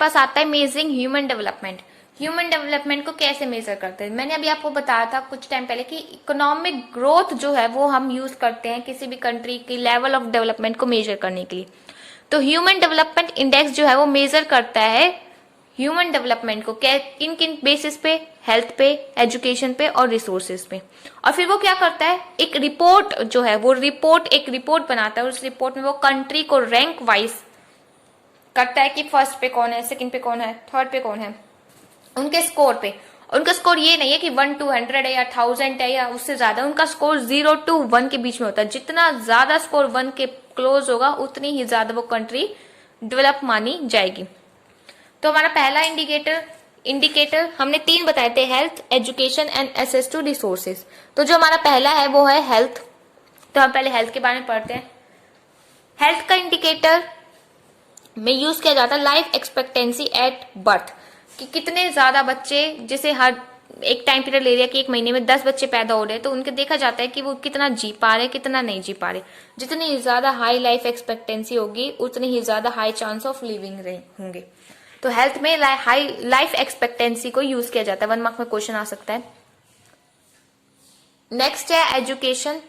पास आता है measuring human development. Human development को कैसे मेजर करते हैं, मैंने अभी आपको बताया था कुछ टाइम पहले कि इकोनॉमिक ग्रोथ जो है वो हम यूज करते हैं किसी भी कंट्री की लेवल ऑफ डेवलपमेंट को मेजर करने के लिए। तो ह्यूमन डेवलपमेंट इंडेक्स जो है वो मेजर करता है ह्यूमन डेवलपमेंट को किन किन बेसिस पे, हेल्थ पे, एजुकेशन पे और रिसोर्सेज पे। और फिर वो क्या करता है, एक रिपोर्ट जो है वो एक रिपोर्ट बनाता है। उस रिपोर्ट में वो कंट्री को रैंक वाइज करता है कि फर्स्ट पे कौन है, सेकंड पे कौन है, थर्ड पे कौन है, उनके स्कोर पे। उनका स्कोर ये नहीं है कि 1 to 100 है या 1000 है या उससे ज्यादा, उनका स्कोर 0 to 1 के बीच में होता है। जितना ज्यादा स्कोर 1 के क्लोज होगा उतनी ही ज्यादा वो कंट्री डेवलप मानी जाएगी। तो हमारा पहला इंडिकेटर हमने 3 बताए थे, health, education and access to resources. तो जो हमारा पहला है वो है हेल्थ। तो हम पहले हेल्थ के बारे में पढ़ते हैं। हेल्थ का इंडिकेटर में यूज किया जाता है लाइफ एक्सपेक्टेंसी एट बर्थ, कि कितने ज्यादा बच्चे, जैसे हर एक टाइम पीरियड ले लिया कि 1 महीने में 10 बच्चे पैदा हो रहे हैं, तो उनके देखा जाता है कि वो कितना जी पा रहे, कितना नहीं जी पा रहे। जितनी ज्यादा हाई लाइफ एक्सपेक्टेंसी होगी उतनी ही ज्यादा हाई चांस ऑफ लिविंग होंगे। तो हेल्थ में हाई लाइफ एक्सपेक्टेंसी को यूज किया जाता है। 1 मार्क में क्वेश्चन आ सकता है। नेक्स्ट है एजुकेशन।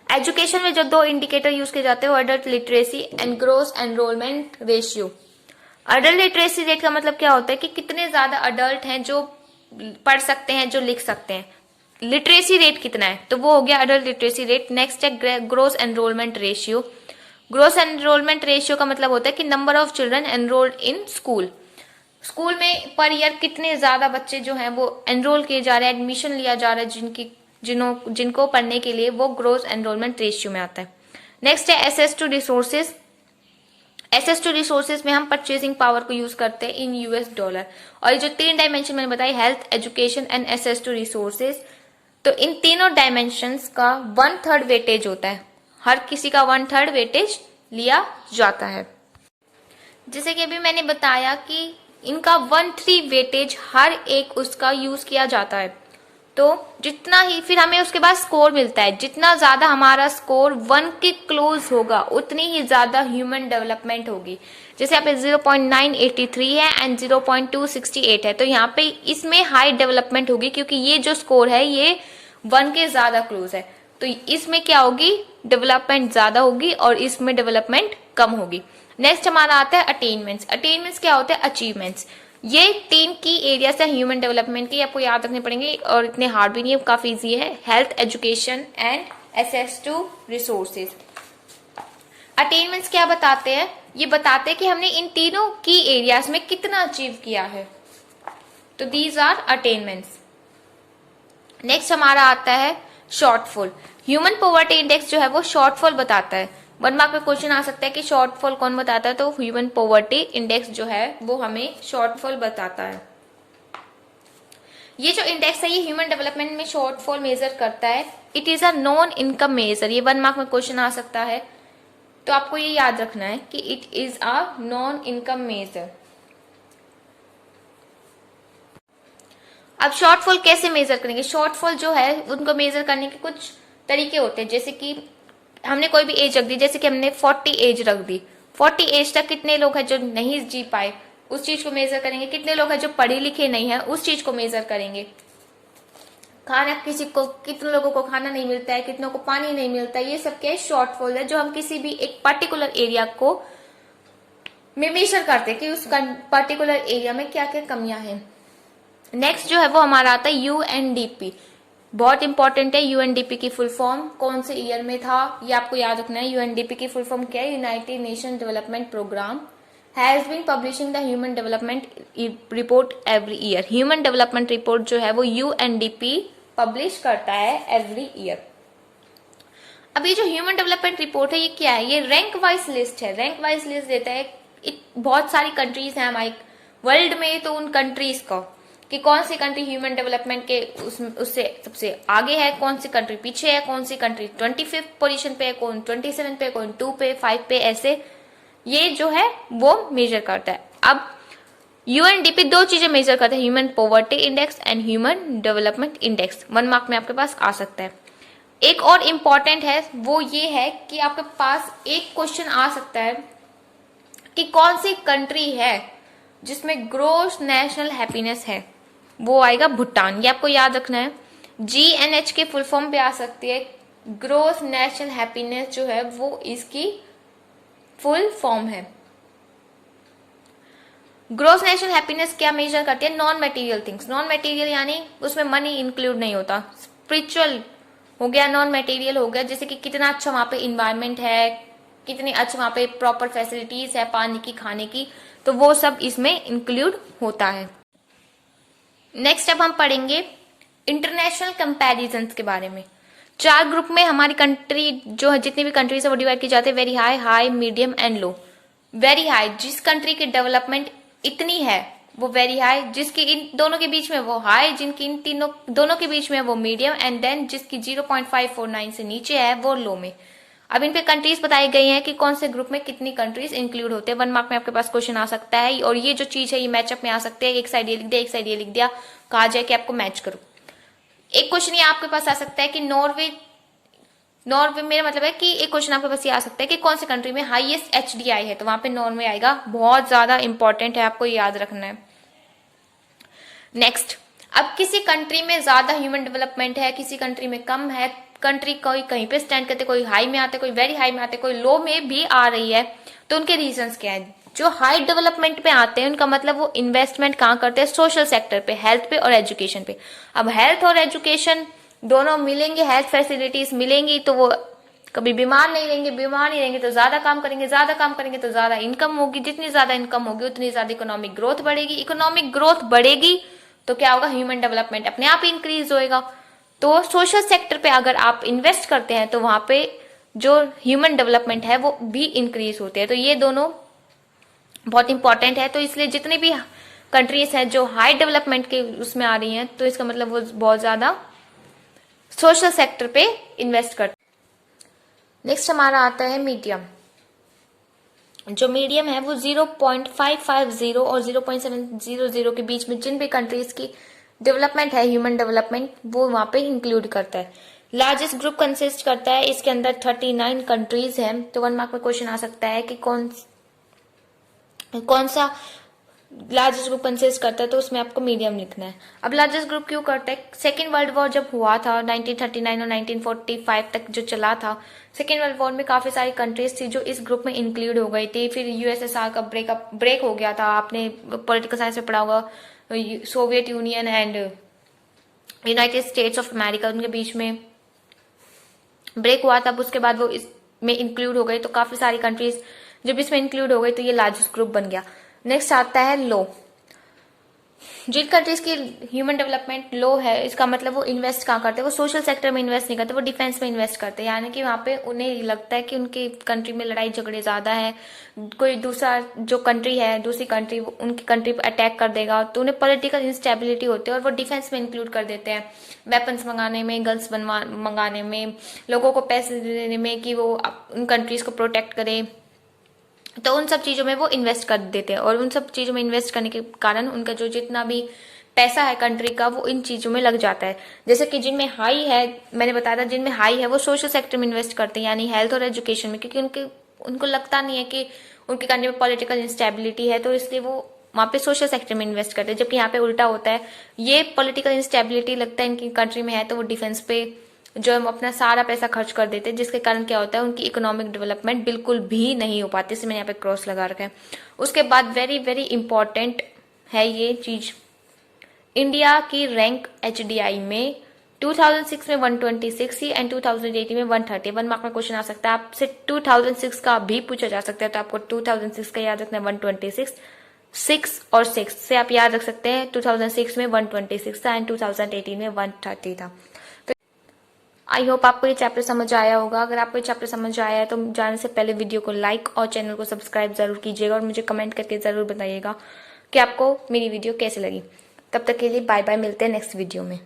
एजुकेशन में जो 2 इंडिकेटर यूज किए जाते हैं वो adult literacy and gross enrollment ratio. Adult literacy rate का मतलब क्या होता है कि कितने ज्यादा अडल्ट हैं जो पढ़ सकते हैं, जो लिख सकते हैं। लिटरेसी रेट कितना है, तो वो हो गया अडल्ट लिटरेसी रेट। नेक्स्ट है gross enrollment ratio. Gross enrollment ratio का मतलब होता है कि number of children enrolled in school. School में पर ईयर कितने ज्यादा बच्चे जो हैं वो एनरोल किए जा रहे हैं, एडमिशन लिया जा रहा है जिनको पढ़ने के लिए, वो ग्रोस एनरोलमेंट रेशियो में आता है। नेक्स्ट है access to resources. Access to resources में हम परचेसिंग पावर को यूज करते हैं इन यूएस डॉलर। और ये जो 3 डायमेंशन मैंने बताई, health, education and access to resources, तो इन तीनों डायमेंशंस का 1/3 वेटेज होता है। हर किसी का 1/3 वेटेज लिया जाता है। जैसे कि अभी मैंने बताया कि इनका 1/3 वेटेज हर एक उसका यूज किया जाता है। तो जितना ही फिर हमें उसके बाद स्कोर मिलता है, जितना ज्यादा हमारा स्कोर 1 के क्लोज होगा उतनी ही ज्यादा ह्यूमन डेवलपमेंट होगी। जैसे यहाँ पे 0.983 है एंड 0.268 है, तो यहाँ पे इसमें हाई डेवलपमेंट होगी क्योंकि ये जो स्कोर है ये 1 के ज्यादा क्लोज है। तो इसमें क्या होगी, डेवलपमेंट ज्यादा होगी और इसमें डेवलपमेंट कम होगी। नेक्स्ट हमारा आता है अटेनमेंट्स। अटेनमेंट्स क्या होते हैं, अचीवमेंट्स। ये 3 की एरियाज है ह्यूमन डेवलपमेंट की, आपको याद रखने पड़ेंगे और इतने हार्ड भी नहीं है, काफी इजी है। Health, education and access to resources. Attainments क्या बताते हैं, ये बताते हैं कि हमने इन तीनों की एरियाज में कितना अचीव किया है। तो दीज आर अटेनमेंट्स। नेक्स्ट हमारा आता है शॉर्टफॉल। ह्यूमन पॉवर्टी इंडेक्स जो है वो शॉर्टफॉल बताता है। 1 मार्क में क्वेश्चन आ सकता है कि शॉर्टफॉल कौन बताता है, तो ह्यूमन पॉवर्टी इंडेक्स जो है वो हमें शॉर्टफॉल बताता है। ये जो इंडेक्स है ये ह्यूमन डेवलपमेंट में शॉर्टफॉल मेजर करता है। It is a non income measure. ये 1 मार्क में क्वेश्चन आ सकता है, तो आपको ये याद रखना है कि it is a non income measure. अब शॉर्टफॉल कैसे मेजर करेंगे, शॉर्टफॉल जो है उनको मेजर करने के कुछ तरीके होते हैं। जैसे कि हमने कोई भी एज रख दी, जैसे कि हमने 40 एज रख दी, 40 एज तक कितने लोग हैं जो नहीं जी पाए, उस चीज को मेजर करेंगे। कितने लोग हैं जो पढ़े लिखे नहीं है, उस चीज को मेजर करेंगे। खाना कितने लोगों को खाना नहीं मिलता है, कितनों को पानी नहीं मिलता है, ये सब क्या शॉर्टफॉल है जो हम किसी भी एक पर्टिकुलर एरिया को मेजर करते हैं कि उस पर्टिकुलर एरिया में क्या क्या कमियां हैं। नेक्स्ट जो है वो हमारा आता है यूएनडीपी। बहुत इंपॉर्टेंट है। यूएनडीपी की फुल फॉर्म कौन से ईयर में था, ये आपको याद रखना है। यूएनडीपी की फुल फॉर्म क्या है, United Nation Development Programme has been publishing the Human Development Report every year. Human Development Report जो है वो यूएनडीपी पब्लिश करता है एवरी ईयर। अब ये जो ह्यूमन डेवलपमेंट रिपोर्ट है ये क्या है, ये रैंक वाइज लिस्ट है। रैंक वाइज लिस्ट देता है, बहुत सारी कंट्रीज हैं हमारी वर्ल्ड में, तो उन कंट्रीज को कि कौन सी कंट्री ह्यूमन डेवलपमेंट के उससे सबसे आगे है, कौन सी कंट्री पीछे है, कौन सी कंट्री 25th पोजीशन पे है, कौन 27 पे, कौन 2 पे, 5 पे, ऐसे ये जो है वो मेजर करता है। अब यूएनडीपी 2 चीजें मेजर करता है, human poverty index and human development index. 1 mark में आपके पास आ सकता है। एक और इम्पॉर्टेंट है वो ये है कि आपके पास एक क्वेश्चन आ सकता है कि कौन सी कंट्री है जिसमें ग्रोस नेशनल हैप्पीनेस है, वो आएगा भूटान। ये आपको याद रखना है। GNH के फुल फॉर्म पे आ सकती है। ग्रोस नेशनल हैप्पीनेस जो है वो इसकी फुल फॉर्म है। ग्रोस नेशनल हैप्पीनेस क्या मेजर करती है? Non material things. Non material यानी उसमें मनी इंक्लूड नहीं होता। स्पिरिचुअल हो गया, नॉन मटेरियल हो गया, जैसे कि कितना अच्छा वहां पे इन्वायरमेंट है, कितनी अच्छी वहां पे प्रॉपर फैसिलिटीज है पानी की, खाने की, तो वो सब इसमें इंक्लूड होता है। नेक्स्ट अब हम पढ़ेंगे इंटरनेशनल कंपैरिजन के बारे में। 4 ग्रुप में हमारी कंट्री जो है, जितनी भी कंट्रीज है वो डिवाइड की जाती है। Very high, high, medium and low. Very high, जिस कंट्री की डेवलपमेंट इतनी है वो वेरी हाई, जिसकी इन दोनों के बीच में वो हाई, जिनकी इन तीनों दोनों के बीच में वो मीडियम, एंड देन जिसकी 0.549 से नीचे है वो लो में। अब इन पे कंट्रीज बताई गई हैं कि कौन से ग्रुप में कितनी कंट्रीज इंक्लूड होते हैं। 1 मार्क में आपके पास क्वेश्चन आ सकता है, और ये जो चीज है ये मैचअप में आ सकते हैं। एक साइड ये लिख दिया, एक साइड ये लिख दिया, कहा जाए कि आपको मैच करो। एक क्वेश्चन ये आपके पास आ सकता है कि नॉर्वे मेरा मतलब है कि एक क्वेश्चन आपके पास ये आ सकता है कि कौन सी कंट्री में हाईएस्ट HDI है, तो वहां पे नॉर्वे आएगा। बहुत ज्यादा इंपॉर्टेंट है, आपको याद रखना है। नेक्स्ट, अब किसी कंट्री में ज्यादा ह्यूमन डेवलपमेंट है, किसी कंट्री में कम है, कंट्री कोई कहीं पे स्टैंड करते, कोई हाई में आते, कोई वेरी हाई में आते, कोई लो में भी आ रही है, तो उनके रीजंस क्या है? जो हाई डेवलपमेंट पे आते हैं उनका मतलब वो इन्वेस्टमेंट कहाँ करते हैं? सोशल सेक्टर पे, हेल्थ पे और एजुकेशन पे। अब हेल्थ और एजुकेशन दोनों मिलेंगे, हेल्थ फैसिलिटीज मिलेंगी तो वो कभी बीमार नहीं रहेंगे, बीमार नहीं रहेंगे तो ज्यादा काम करेंगे, ज्यादा काम करेंगे तो ज्यादा इनकम होगी, जितनी ज्यादा इनकम होगी उतनी ज्यादा इकोनॉमिक ग्रोथ बढ़ेगी, इकोनॉमिक ग्रोथ बढ़ेगी तो क्या होगा? ह्यूमन डेवलपमेंट अपने आप इंक्रीज होएगा। तो सोशल सेक्टर पे अगर आप इन्वेस्ट करते हैं तो वहां पे जो ह्यूमन डेवलपमेंट है वो भी इंक्रीज होते हैं। तो ये दोनों बहुत इंपॉर्टेंट है। तो इसलिए जितनी भी कंट्रीज हैं जो हाई डेवलपमेंट के उसमें आ रही हैं, तो इसका मतलब वो बहुत ज्यादा सोशल सेक्टर पे इन्वेस्ट करते हैं। नेक्स्ट हमारा आता है मीडियम। जो मीडियम है वो 0.550 और 0.700 के बीच में जिन भी कंट्रीज की डेवलपमेंट है, ह्यूमन डेवलपमेंट, वो वहां पे इंक्लूड करता है। लार्जेस्ट ग्रुप कंसिस्ट करता है, इसके अंदर 39 कंट्रीज हैं। तो 1 मार्क में क्वेश्चन आ सकता है कि कौन सा लार्जेस्ट ग्रुप कंसिस्ट करता है, तो उसमें आपको मीडियम लिखना है। अब लार्जेस्ट ग्रुप क्यों करता है? सेकेंड वर्ल्ड वॉर जब हुआ था 1939 और 1945 तक जो चला था, सेकेंड वर्ल्ड वॉर में काफी सारी कंट्रीज थी जो इस ग्रुप में इंक्लूड हो गई थी। फिर USSR का ब्रेक हो गया था, आपने पॉलिटिकल साइंस में पढ़ा होगा। Soviet union and United states of America, उनके बीच में ब्रेक हुआ था। उसके बाद वो इसमें इंक्लूड हो गए, तो काफी सारी कंट्रीज जब इसमें इंक्लूड हो गई तो ये लार्जेस्ट ग्रुप बन गया। नेक्स्ट आता है लो। जिन कंट्रीज की ह्यूमन डेवलपमेंट लो है, इसका मतलब वो इन्वेस्ट कहाँ करते हैं? वो सोशल सेक्टर में इन्वेस्ट नहीं करते, वो डिफेंस में इन्वेस्ट करते हैं। यानी कि वहां पे उन्हें लगता है कि उनकी कंट्री में लड़ाई झगड़े ज्यादा है, कोई दूसरा जो कंट्री है, दूसरी कंट्री उनकी कंट्री पर अटैक कर देगा, तो उन्हें पॉलिटिकल इंस्टेबिलिटी होती है और वो डिफेंस में इंक्लूड कर देते हैं। वेपन्स मंगाने में, गन्स मंगाने में, लोगों को पैसे देने में कि वो उन कंट्रीज को प्रोटेक्ट करे, तो उन सब चीजों में वो इन्वेस्ट कर देते हैं। और उन सब चीजों में इन्वेस्ट करने के कारण उनका जो जितना भी पैसा है कंट्री का, वो इन चीजों में लग जाता है। जैसे कि जिनमें हाई है, मैंने बताया था, जिनमें हाई है वो सोशल सेक्टर में इन्वेस्ट करते हैं, यानी हेल्थ और एजुकेशन में, क्योंकि उनको लगता नहीं है कि उनकी कंट्री में पॉलिटिकल इंस्टेबिलिटी है, तो इसलिए वो वहां पे सोशल सेक्टर में इन्वेस्ट करते हैं। जबकि यहाँ पे उल्टा होता है, ये पॉलिटिकल इंस्टेबिलिटी लगता है इनकी कंट्री में है, तो वो डिफेंस पे जो हम अपना सारा पैसा खर्च कर देते हैं, जिसके कारण क्या होता है? उनकी इकोनॉमिक डेवलपमेंट बिल्कुल भी नहीं हो पाती। इसलिए मैंने यहाँ पे क्रॉस लगा रखा है। उसके बाद वेरी वेरी इंपॉर्टेंट है ये चीज, इंडिया की रैंक HDI में 2006 में 126 थी एंड 2018 में 130। 1 मार्क में क्वेश्चन आ सकता है आपसे, 2006 का भी पूछा जा सकता है, तो आपको 2006 का याद रखना है 126। 6 और 6 से आप याद रख सकते हैं 2006 में 126 था एंड 2018 में 130 था। आई होप आपको ये चैप्टर समझ आया होगा। अगर आपको ये चैप्टर समझ आया है तो जाने से पहले वीडियो को लाइक और चैनल को सब्सक्राइब जरूर कीजिएगा और मुझे कमेंट करके जरूर बताइएगा कि आपको मेरी वीडियो कैसे लगी। तब तक के लिए बाय बाय, मिलते हैं नेक्स्ट वीडियो में।